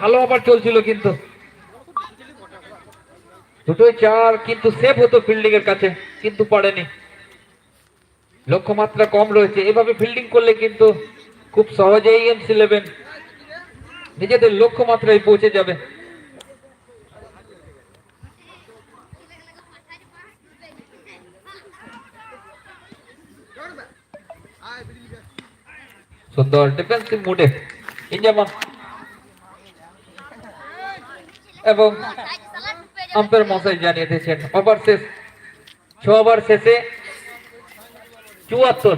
ভালো ওভার চলছিল, কিন্তু দুটোই চার, কিন্তু সেভ হতো ফিল্ডিং এর কাছে, কিন্তু পারেনি। লক্ষ্যমাত্রা কম রয়েছে, এভাবে ফিল্ডিং করলে কিন্তু খুব সহজেই MC11 নিজেদের লক্ষ্যমাত্রায় পৌঁছে যাবে। সুন্দর ডিফেন্সিভ মুডে ইনজামান এবং আম্পায়ার মশাই জানিয়ে দিয়েছেন ওভার শেষ। 6 ওভার শেষে 74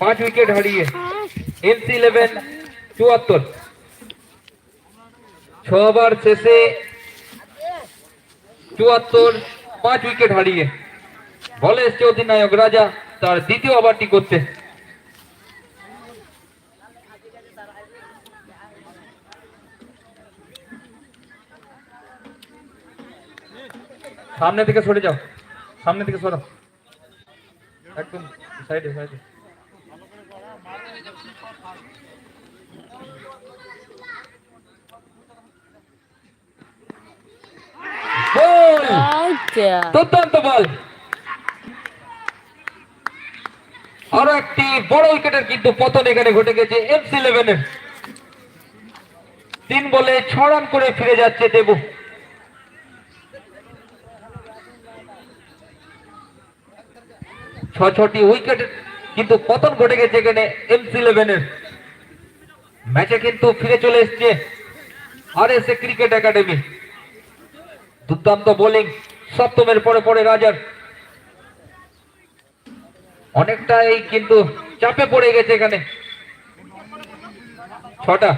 5 উইকেট হারিয়ে MC11 74। 6 ওভার শেষে 74 5 উইকেট হারিয়ে বলে এসছে অধিনায়ক রাজা তার দ্বিতীয় ওভারটি করতে। সামনে থেকে সরে যাও, সামনে থেকে সরো, একদম সাইডে সাইডে। বল, দুর্দান্ত বল। আরো একটি বড় উইকেটের কিন্তু পতন এখানে ঘটে গেছে MC11 এর। 3 বলে 6 রান করে ফিরে যাচ্ছে দেবু। ছটি উইকেট কিন্তু পতন ঘটে গেছে এখানে MC11 এর। ম্যাচে কিন্তু ফিরে চলে এসছে RSA ক্রিকেট একাডেমি। দুর্দান্ত বোলিং সপ্তমের পরে পরে রাজার, অনেকটাই কিন্তু চাপে পড়ে গেছে এখানে। 6টা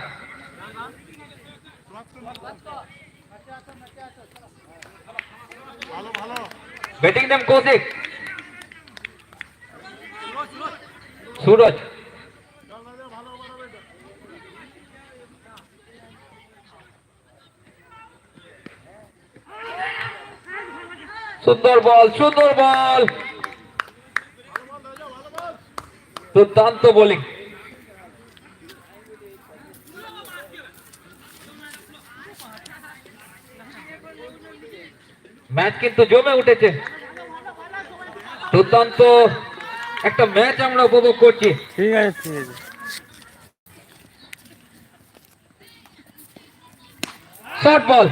ব্যাটিং নেম কৌশিক, সুরজ, সুন্দর বল, সুন্দর বল, দুর্দান্ত বোলিং। ম্যাচ কিন্তু জমে উঠেছে, দুর্দান্ত একটা ম্যাচ আমরা উপভোগ করছি। ঠিক আছে, শর্ট বল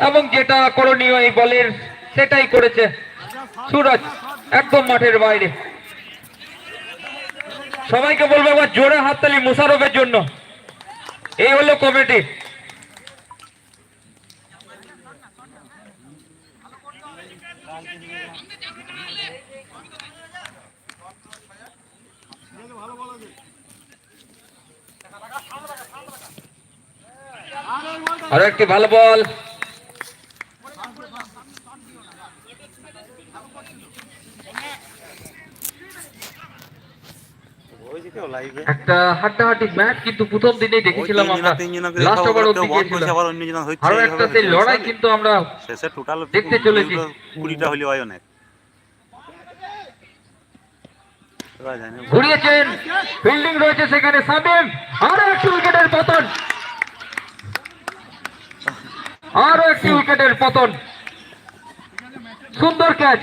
এবং যেটা করণীয় এই বলের সেটাই করেছে সুরজ, একদম মাঠের বাইরে। সবাইকে বলবো এবার জোরে হাততালি মুশারফের জন্য। এই হলো কমিটি। আরো একটি ভালো বল, একটা হাড্ডাহাড্ডি ম্যাচ কিন্তু প্রথম দিনেই দেখেছিলাম আমরা। লাস্ট ওভার অবধি গিয়েছিল, আরো একটা সেই লড়াই কিন্তু আমরা দেখতে চলেছি। 20টা হলে হয় অনেক। ঘুরিয়েছেন, ফিল্ডিং রয়েছে সেখানে শামীম, আরো একটি উইকেটের পতন, আরো একটি উইকেটের পতন। সুন্দর ক্যাচ,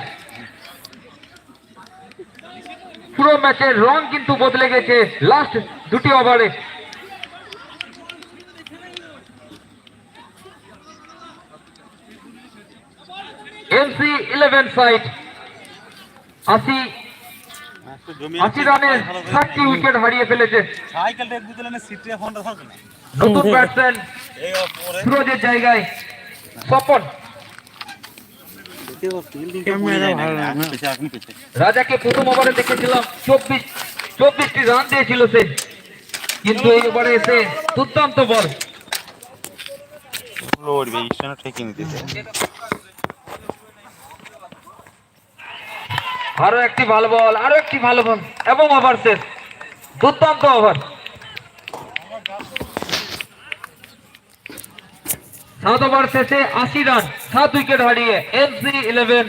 পুরো ম্যাচের রং কিন্তু বদলে গেছে লাস্ট 2টি ওভারে। MC11 সাইড 80 রানে 7টি উইকেট হারিয়ে ফেলেছে। নতুন ব্যাটসম্যান সুরজের জায়গায় স্বপন। রাজাকে প্রথম ওভারে দেখেছিলাম 24টি রান দিয়েছিল সে, কিন্তু এই ওভারে এসে দুর্দান্ত বল। আরো একটি ভালো বল, আরো একটি ভালো বল এবং ওভার শেষ। দুর্দান্ত ওভার। 7 ওভার শেষে 80 রান, 7 উইকেট হারিয়ে MC11